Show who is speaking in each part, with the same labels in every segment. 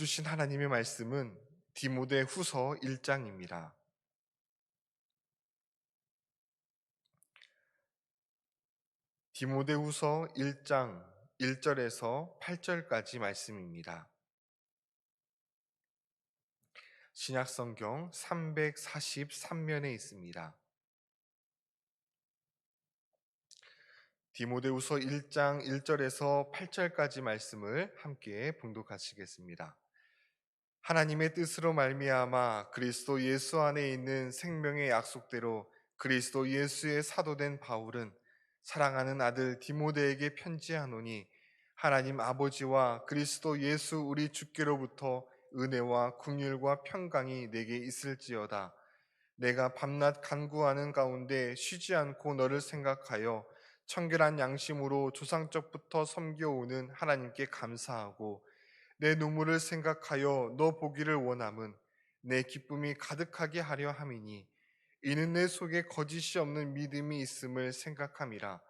Speaker 1: 주신 하나님의 말씀은 디모데후서 1장입니다. 디모데후서 1장 1절에서 8절까지 말씀입니다. 신약성경 343면에 있습니다. 디모데후서 1장 1절에서 8절까지 말씀을 함께 봉독하시겠습니다. 하나님의 뜻으로 말미암아 그리스도 예수 안에 있는 생명의 약속대로 그리스도 예수의 사도된 바울은 사랑하는 아들 디모데에게 편지하노니, 하나님 아버지와 그리스도 예수 우리 주께로부터 은혜와 긍휼과 평강이 내게 있을지어다. 내가 밤낮 간구하는 가운데 쉬지 않고 너를 생각하여 청결한 양심으로 조상적부터 섬겨오는 하나님께 감사하고, 내 눈물을 생각하여 너 보기를 원함은 내 기쁨이 가득하게 하려 함이니, 이는 내 속에 거짓이 없는 믿음이 있음을 생각함이라.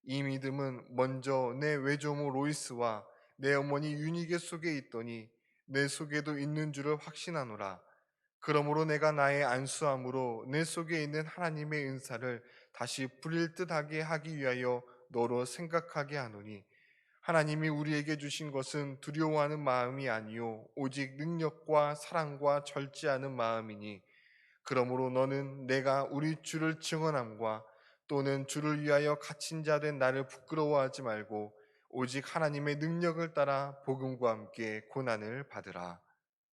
Speaker 1: 이 믿음은 먼저 내 외조모 로이스와 내 어머니 유니게 속에 있더니 내 속에도 있는 줄을 확신하노라. 그러므로 내가 나의 안수함으로 내 속에 있는 하나님의 은사를 다시 부릴 듯하게 하기 위하여 너로 생각하게 하노니, 하나님이 우리에게 주신 것은 두려워하는 마음이 아니요 오직 능력과 사랑과 절제하는 마음이니, 그러므로 너는 내가 우리 주를 증언함과 또는 주를 위하여 갇힌 자 된 나를 부끄러워하지 말고 오직 하나님의 능력을 따라 복음과 함께 고난을 받으라.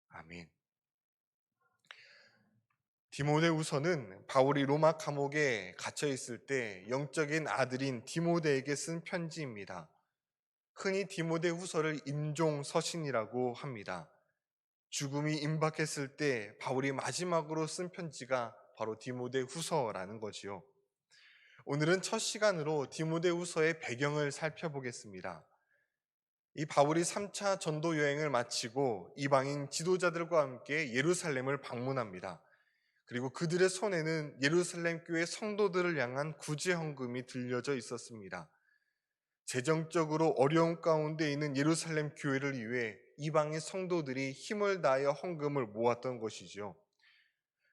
Speaker 1: 아멘. 디모데후서는 바울이 로마 감옥에 갇혀 있을 때 영적인 아들인 디모데에게 쓴 편지입니다. 흔히 디모데후서를 임종서신이라고 합니다. 죽음이 임박했을 때 바울이 마지막으로 쓴 편지가 바로 디모데후서라는 거지요. 오늘은 첫 시간으로 디모데후서의 배경을 살펴보겠습니다. 이 바울이 3차 전도 여행을 마치고 이방인 지도자들과 함께 예루살렘을 방문합니다. 그리고 그들의 손에는 예루살렘 교회 성도들을 향한 구제 헌금이 들려져 있었습니다. 재정적으로 어려운 가운데 있는 예루살렘 교회를 위해 이방인 성도들이 힘을 다하여 헌금을 모았던 것이죠.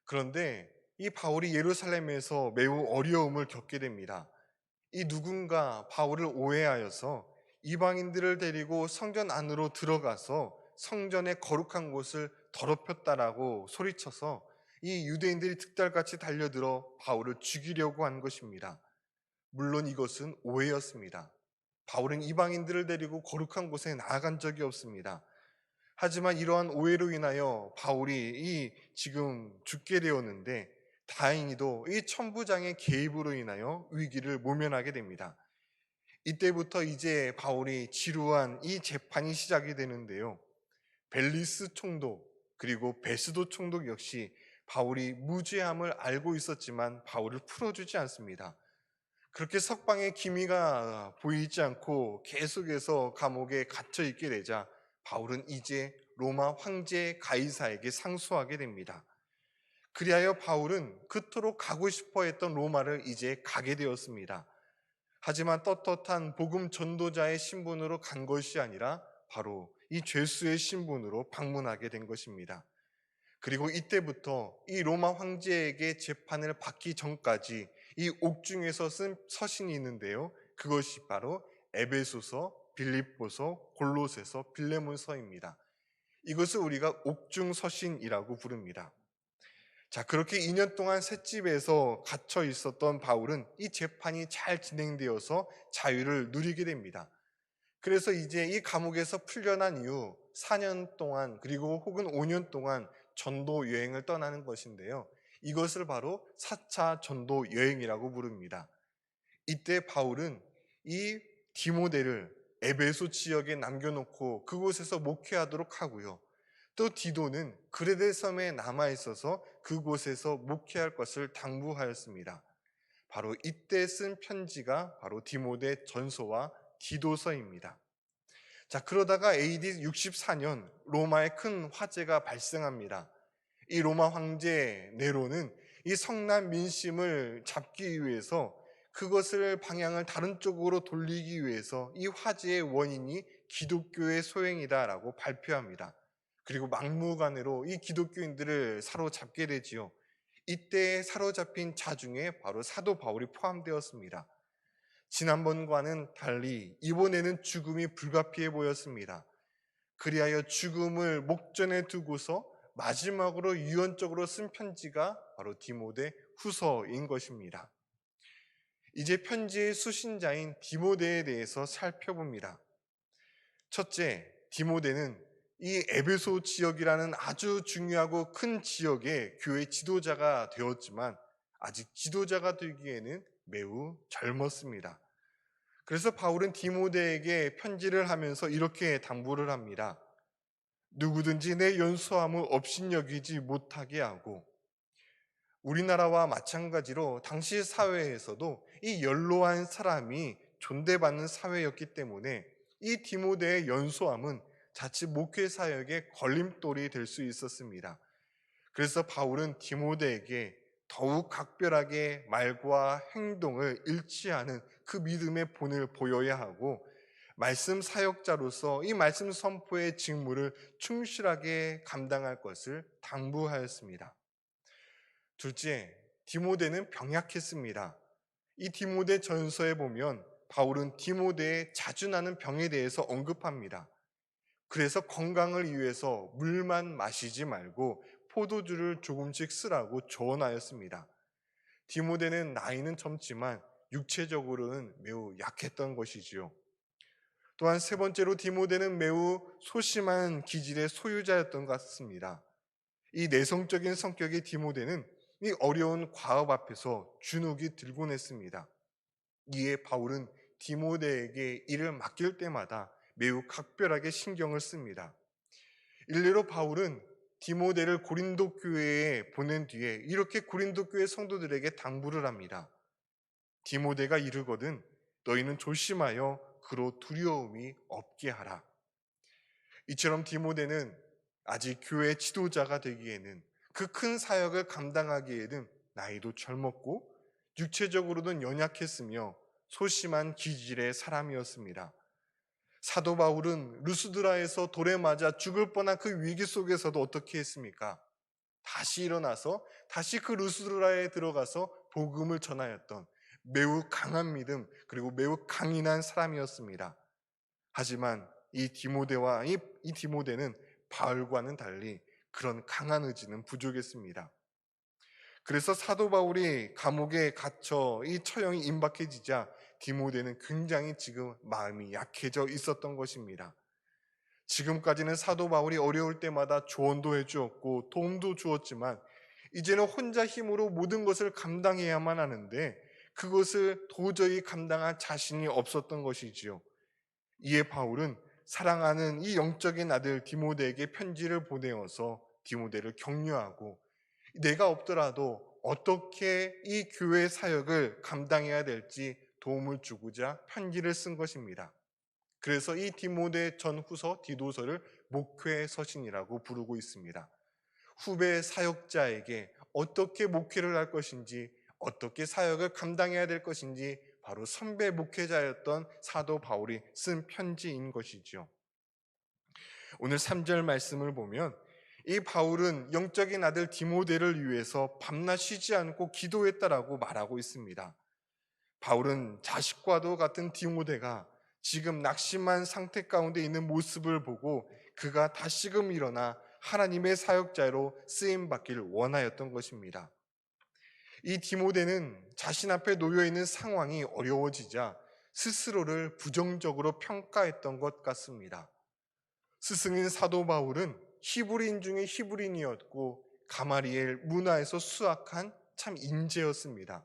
Speaker 1: 그런데 이 바울이 예루살렘에서 매우 어려움을 겪게 됩니다. 이 누군가 바울을 오해하여서 이방인들을 데리고 성전 안으로 들어가서 성전의 거룩한 곳을 더럽혔다라고 소리쳐서 이 유대인들이 득달같이 달려들어 바울을 죽이려고 한 것입니다. 물론 이것은 오해였습니다. 바울은 이방인들을 데리고 거룩한 곳에 나아간 적이 없습니다. 하지만 이러한 오해로 인하여 바울이 지금 죽게 되었는데, 다행히도 이 천부장의 개입으로 인하여 위기를 모면하게 됩니다. 이때부터 이제 바울이 지루한 이 재판이 시작이 되는데요. 벨리스 총독 그리고 베스도 총독 역시 바울이 무죄함을 알고 있었지만 바울을 풀어주지 않습니다. 그렇게 석방의 기미가 보이지 않고 계속해서 감옥에 갇혀 있게 되자 바울은 이제 로마 황제 가이사에게 상소하게 됩니다. 그리하여 바울은 그토록 가고 싶어 했던 로마를 이제 가게 되었습니다. 하지만 떳떳한 복음 전도자의 신분으로 간 것이 아니라 바로 이 죄수의 신분으로 방문하게 된 것입니다. 그리고 이때부터 이 로마 황제에게 재판을 받기 전까지 이 옥중에서 쓴 서신이 있는데요. 그것이 바로 에베소서, 빌립보서, 골로새서, 빌레몬서입니다. 이것을 우리가 옥중 서신이라고 부릅니다. 자, 그렇게 2년 동안 셋집에서 갇혀 있었던 바울은 이 재판이 잘 진행되어서 자유를 누리게 됩니다. 그래서 이제 이 감옥에서 풀려난 이후 4년 동안 그리고 혹은 5년 동안 전도 여행을 떠나는 것인데요. 이것을 바로 4차 전도 여행이라고 부릅니다. 이때 바울은 이 디모데를 에베소 지역에 남겨놓고 그곳에서 목회하도록 하고요. 또 디도는 그레데 섬에 남아있어서 그곳에서 목회할 것을 당부하였습니다. 바로 이때 쓴 편지가 바로 디모데 전서와 디도서입니다. 자, 그러다가 AD 64년 로마에 큰 화재가 발생합니다. 이 로마 황제 네로는 이 성난 민심을 잡기 위해서 그것을 방향을 다른 쪽으로 돌리기 위해서 이 화재의 원인이 기독교의 소행이다라고 발표합니다. 그리고 막무가내로 이 기독교인들을 사로잡게 되지요. 이때 사로잡힌 자 중에 바로 사도 바울이 포함되었습니다. 지난번과는 달리 이번에는 죽음이 불가피해 보였습니다. 그리하여 죽음을 목전에 두고서 마지막으로 유언적으로 쓴 편지가 바로 디모데 후서인 것입니다. 이제 편지의 수신자인 디모데에 대해서 살펴봅니다. 첫째, 디모데는 이 에베소 지역이라는 아주 중요하고 큰 지역의 교회 지도자가 되었지만 아직 지도자가 되기에는 매우 젊었습니다. 그래서 바울은 디모데에게 편지를 하면서 이렇게 당부를 합니다. 누구든지 내 연소함을 업신여기지 못하게 하고, 우리나라와 마찬가지로 당시 사회에서도 이 연로한 사람이 존대받는 사회였기 때문에 이 디모데의 연소함은 자칫 목회 사역의 걸림돌이 될 수 있었습니다. 그래서 바울은 디모데에게 더욱 각별하게 말과 행동을 일치하는 그 믿음의 본을 보여야 하고, 말씀 사역자로서 이 말씀 선포의 직무를 충실하게 감당할 것을 당부하였습니다. 둘째, 디모데는 병약했습니다. 이 디모데 전서에 보면 바울은 디모데의 자주 나는 병에 대해서 언급합니다. 그래서 건강을 위해서 물만 마시지 말고 포도주를 조금씩 쓰라고 조언하였습니다. 디모데는 나이는 젊지만 육체적으로는 매우 약했던 것이지요. 또한 세 번째로 디모데는 매우 소심한 기질의 소유자였던 것 같습니다. 이 내성적인 성격의 디모데는 이 어려운 과업 앞에서 주눅이 들곤 했습니다. 이에 바울은 디모데에게 일을 맡길 때마다 매우 각별하게 신경을 씁니다. 일례로 바울은 디모데를 고린도 교회에 보낸 뒤에 이렇게 고린도 교회 성도들에게 당부를 합니다. 디모데가 이르거든 너희는 조심하여 그로 두려움이 없게 하라. 이처럼 디모데는 아직 교회 지도자가 되기에는, 그 큰 사역을 감당하기에는 나이도 젊었고 육체적으로는 연약했으며 소심한 기질의 사람이었습니다. 사도 바울은 루스드라에서 돌에 맞아 죽을 뻔한 그 위기 속에서도 어떻게 했습니까? 다시 일어나서 다시 그 루스드라에 들어가서 복음을 전하였던 매우 강한 믿음, 그리고 매우 강인한 사람이었습니다. 하지만 이 디모데는 바울과는 달리 그런 강한 의지는 부족했습니다. 그래서 사도 바울이 감옥에 갇혀 이 처형이 임박해지자 디모데는 굉장히 지금 마음이 약해져 있었던 것입니다. 지금까지는 사도 바울이 어려울 때마다 조언도 해주었고 도움도 주었지만 이제는 혼자 힘으로 모든 것을 감당해야만 하는데 그것을 도저히 감당할 자신이 없었던 것이지요. 이에 바울은 사랑하는 이 영적인 아들 디모데에게 편지를 보내어서 디모데를 격려하고 내가 없더라도 어떻게 이 교회 사역을 감당해야 될지 도움을 주고자 편지를 쓴 것입니다. 그래서 이 디모데 전후서 디도서를 목회 서신이라고 부르고 있습니다. 후배 사역자에게 어떻게 목회를 할 것인지, 어떻게 사역을 감당해야 될 것인지 바로 선배 목회자였던 사도 바울이 쓴 편지인 것이죠. 오늘 3절 말씀을 보면 이 바울은 영적인 아들 디모데를 위해서 밤낮 쉬지 않고 기도했다라고 말하고 있습니다. 바울은 자식과도 같은 디모데가 지금 낙심한 상태 가운데 있는 모습을 보고 그가 다시금 일어나 하나님의 사역자로 쓰임받기를 원하였던 것입니다. 이 디모데는 자신 앞에 놓여있는 상황이 어려워지자 스스로를 부정적으로 평가했던 것 같습니다. 스승인 사도 바울은 히브리인 중에 히브리인이었고 가마리엘 문화에서 수학한 참 인재였습니다.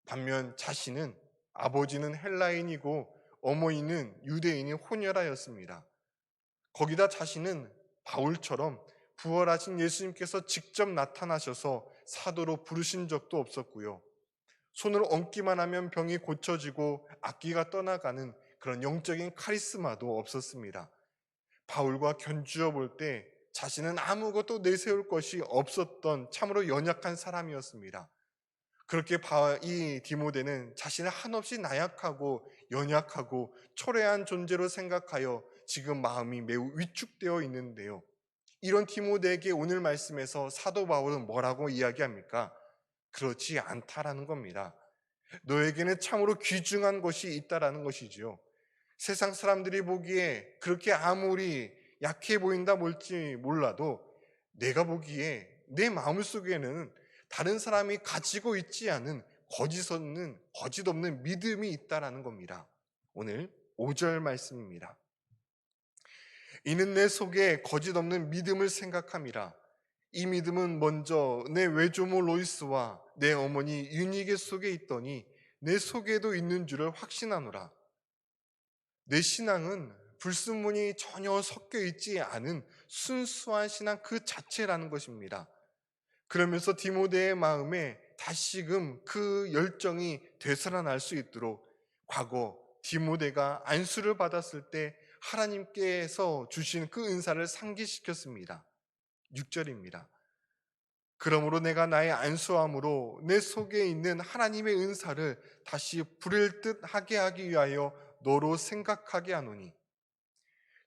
Speaker 1: 반면 자신은 아버지는 헬라인이고 어머니는 유대인이 혼혈하였습니다. 거기다 자신은 바울처럼 부활하신 예수님께서 직접 나타나셔서 사도로 부르신 적도 없었고요. 손을 얹기만 하면 병이 고쳐지고 악기가 떠나가는 그런 영적인 카리스마도 없었습니다. 바울과 견주어 볼 때 자신은 아무것도 내세울 것이 없었던 참으로 연약한 사람이었습니다. 그렇게 이 디모데는 자신을 한없이 나약하고 연약하고 초라한 존재로 생각하여 지금 마음이 매우 위축되어 있는데요. 이런 디모데에게 오늘 말씀에서 사도 바울은 뭐라고 이야기합니까? 그렇지 않다라는 겁니다. 너에게는 참으로 귀중한 것이 있다라는 것이지요. 세상 사람들이 보기에 그렇게 아무리 약해 보인다 뭘지 몰라도 내가 보기에 내 마음속에는 다른 사람이 가지고 있지 않은 거짓 없는 믿음이 있다라는 겁니다. 오늘 5절 말씀입니다. 이는 내 속에 거짓 없는 믿음을 생각함이라. 이 믿음은 먼저 내 외조모 로이스와 내 어머니 유니게 속에 있더니 내 속에도 있는 줄을 확신하노라. 내 신앙은 불순물이 전혀 섞여 있지 않은 순수한 신앙 그 자체라는 것입니다. 그러면서 디모데의 마음에 다시금 그 열정이 되살아날 수 있도록 과거 디모데가 안수를 받았을 때 하나님께서 주신 그 은사를 상기시켰습니다. 6절입니다. 그러므로 내가 나의 안수함으로 내 속에 있는 하나님의 은사를 다시 부릴 듯 하게 하기 위하여 너로 생각하게 하노니.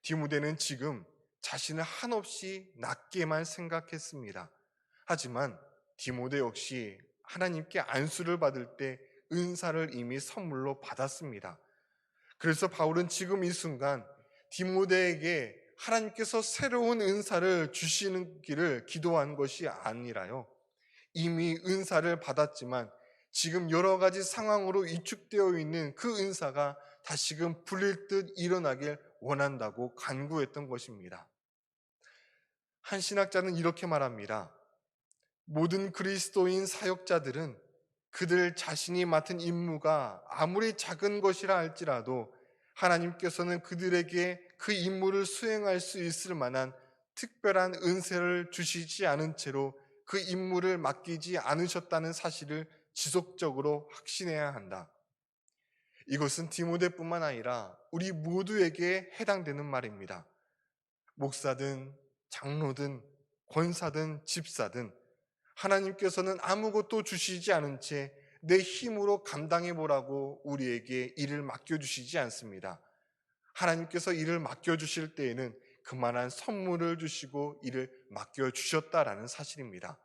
Speaker 1: 디모데는 지금 자신을 한없이 낮게만 생각했습니다. 하지만 디모데 역시 하나님께 안수를 받을 때 은사를 이미 선물로 받았습니다. 그래서 바울은 지금 이 순간 디모데에게 하나님께서 새로운 은사를 주시는 길을 기도한 것이 아니라요. 이미 은사를 받았지만 지금 여러 가지 상황으로 위축되어 있는 그 은사가 다시금 불릴 듯 일어나길 원한다고 간구했던 것입니다. 한 신학자는 이렇게 말합니다. 모든 그리스도인 사역자들은 그들 자신이 맡은 임무가 아무리 작은 것이라 할지라도 하나님께서는 그들에게 그 임무를 수행할 수 있을 만한 특별한 은혜를 주시지 않은 채로 그 임무를 맡기지 않으셨다는 사실을 지속적으로 확신해야 한다. 이것은 디모데뿐만 아니라 우리 모두에게 해당되는 말입니다. 목사든 장로든 권사든 집사든 하나님께서는 아무것도 주시지 않은 채 내 힘으로 감당해 보라고 우리에게 일을 맡겨주시지 않습니다. 하나님께서 일을 맡겨주실 때에는 그만한 선물을 주시고 일을 맡겨주셨다라는 사실입니다.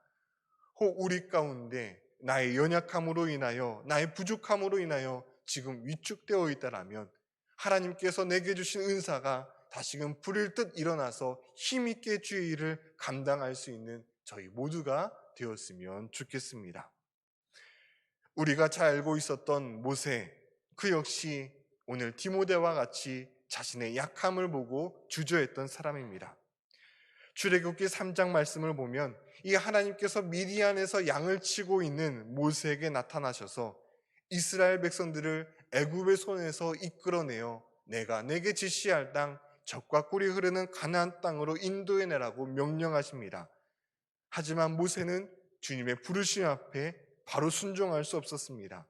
Speaker 1: 혹 우리 가운데 나의 연약함으로 인하여 나의 부족함으로 인하여 지금 위축되어 있다라면 하나님께서 내게 주신 은사가 다시금 불일 듯 일어나서 힘있게 주의 일을 감당할 수 있는 저희 모두가 되었으면 좋겠습니다. 우리가 잘 알고 있었던 모세, 그 역시 오늘 디모데와 같이 자신의 약함을 보고 주저했던 사람입니다. 출애굽기 3장 말씀을 보면 이 하나님께서 미디안에서 양을 치고 있는 모세에게 나타나셔서 이스라엘 백성들을 애굽의 손에서 이끌어내어 내가 내게 지시할 땅 젖과 꿀이 흐르는 가나안 땅으로 인도해내라고 명령하십니다. 하지만 모세는 주님의 부르심 앞에 바로 순종할 수 없었습니다.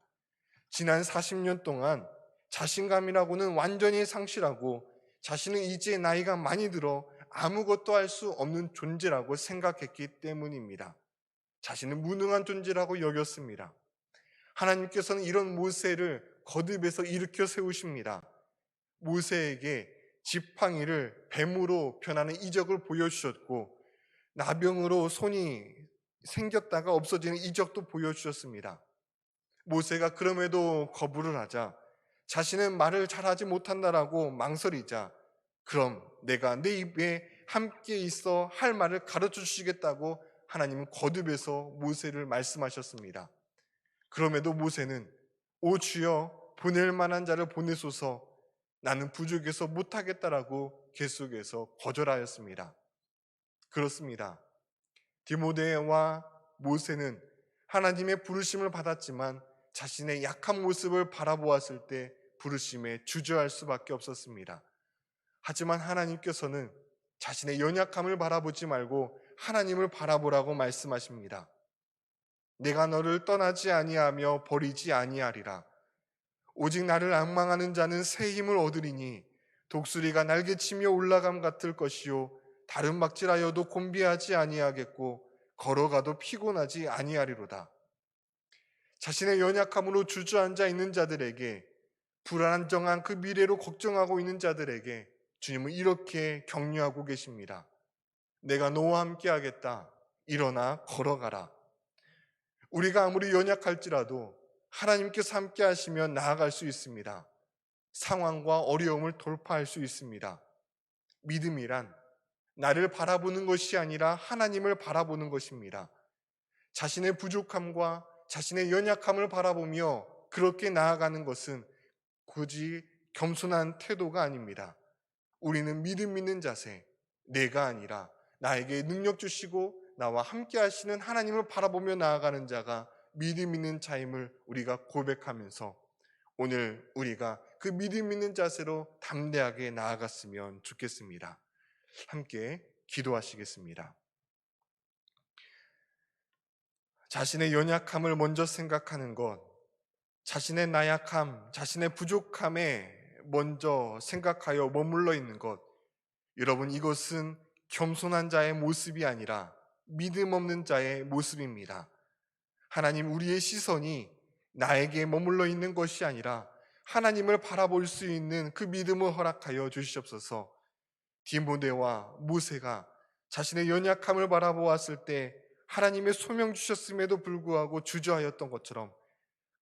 Speaker 1: 지난 40년 동안 자신감이라고는 완전히 상실하고 자신은 이제 나이가 많이 들어 아무것도 할 수 없는 존재라고 생각했기 때문입니다. 자신은 무능한 존재라고 여겼습니다. 하나님께서는 이런 모세를 거듭에서 일으켜 세우십니다. 모세에게 지팡이를 뱀으로 변하는 이적을 보여주셨고 나병으로 손이 생겼다가 없어지는 이적도 보여주셨습니다. 모세가 그럼에도 거부를 하자 자신은 말을 잘하지 못한다라고 망설이자 그럼 내가 내 입에 함께 있어 할 말을 가르쳐 주시겠다고 하나님은 거듭해서 모세를 말씀하셨습니다. 그럼에도 모세는 오 주여 보낼 만한 자를 보내소서 나는 부족해서 못하겠다라고 계속해서 거절하였습니다. 그렇습니다. 디모데와 모세는 하나님의 부르심을 받았지만 자신의 약한 모습을 바라보았을 때 부르심에 주저할 수밖에 없었습니다. 하지만 하나님께서는 자신의 연약함을 바라보지 말고 하나님을 바라보라고 말씀하십니다. 내가 너를 떠나지 아니하며 버리지 아니하리라. 오직 나를 앙망하는 자는 새 힘을 얻으리니 독수리가 날개치며 올라감 같을 것이요 다른 막질하여도 곤비하지 아니하겠고 걸어가도 피곤하지 아니하리로다. 자신의 연약함으로 주저앉아 있는 자들에게 불안정한 그 미래로 걱정하고 있는 자들에게 주님은 이렇게 격려하고 계십니다. 내가 너와 함께 하겠다. 일어나 걸어가라. 우리가 아무리 연약할지라도 하나님께서 함께 하시면 나아갈 수 있습니다. 상황과 어려움을 돌파할 수 있습니다. 믿음이란 나를 바라보는 것이 아니라 하나님을 바라보는 것입니다. 자신의 부족함과 자신의 연약함을 바라보며 그렇게 나아가는 것은 굳이 겸손한 태도가 아닙니다. 우리는 믿음 있는 자세, 내가 아니라 나에게 능력 주시고 나와 함께 하시는 하나님을 바라보며 나아가는 자가 믿음 있는 자임을 우리가 고백하면서 오늘 우리가 그 믿음 있는 자세로 담대하게 나아갔으면 좋겠습니다. 함께 기도하시겠습니다. 자신의 연약함을 먼저 생각하는 것, 자신의 나약함, 자신의 부족함에 먼저 생각하여 머물러 있는 것, 여러분, 이것은 겸손한 자의 모습이 아니라 믿음 없는 자의 모습입니다. 하나님, 우리의 시선이 나에게 머물러 있는 것이 아니라 하나님을 바라볼 수 있는 그 믿음을 허락하여 주시옵소서. 디모데와 모세가 자신의 연약함을 바라보았을 때 하나님의 소명 주셨음에도 불구하고 주저하였던 것처럼,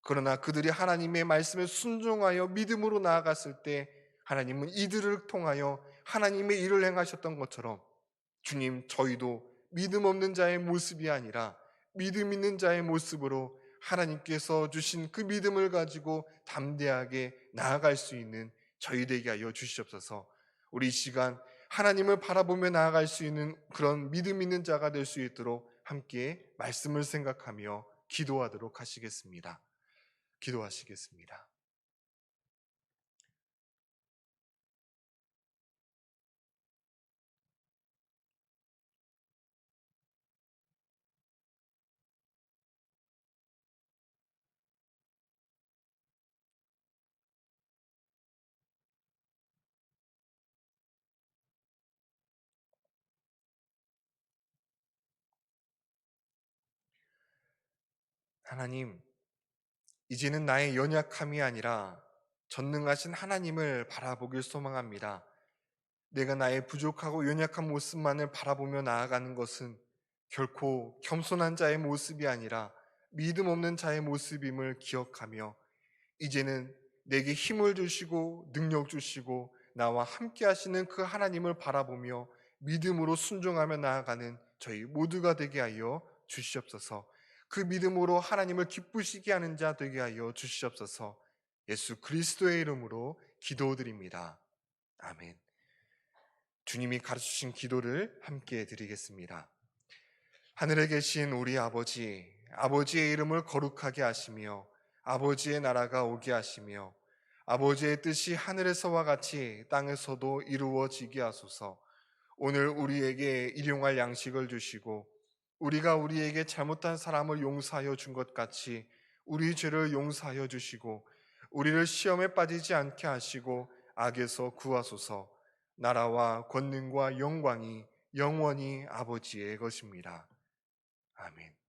Speaker 1: 그러나 그들이 하나님의 말씀에 순종하여 믿음으로 나아갔을 때 하나님은 이들을 통하여 하나님의 일을 행하셨던 것처럼, 주님, 저희도 믿음 없는 자의 모습이 아니라 믿음 있는 자의 모습으로 하나님께서 주신 그 믿음을 가지고 담대하게 나아갈 수 있는 저희 되게 하여 주시옵소서. 우리 이 시간 하나님을 바라보며 나아갈 수 있는 그런 믿음 있는 자가 될 수 있도록 함께 말씀을 생각하며 기도하도록 하시겠습니다. 기도하시겠습니다. 하나님, 이제는 나의 연약함이 아니라 전능하신 하나님을 바라보길 소망합니다. 내가 나의 부족하고 연약한 모습만을 바라보며 나아가는 것은 결코 겸손한 자의 모습이 아니라 믿음 없는 자의 모습임을 기억하며, 이제는 내게 힘을 주시고 능력 주시고 나와 함께 하시는 그 하나님을 바라보며 믿음으로 순종하며 나아가는 저희 모두가 되게 하여 주시옵소서. 그 믿음으로 하나님을 기쁘시게 하는 자 되게 하여 주시옵소서. 예수 그리스도의 이름으로 기도드립니다. 아멘. 주님이 가르치신 기도를 함께 드리겠습니다. 하늘에 계신 우리 아버지, 아버지의 이름을 거룩하게 하시며 아버지의 나라가 오게 하시며 아버지의 뜻이 하늘에서와 같이 땅에서도 이루어지게 하소서. 오늘 우리에게 일용할 양식을 주시고 우리가 우리에게 잘못한 사람을 용서하여 준 것 같이 우리 죄를 용서하여 주시고 우리를 시험에 빠지지 않게 하시고 악에서 구하소서. 나라와 권능과 영광이 영원히 아버지의 것입니다. 아멘.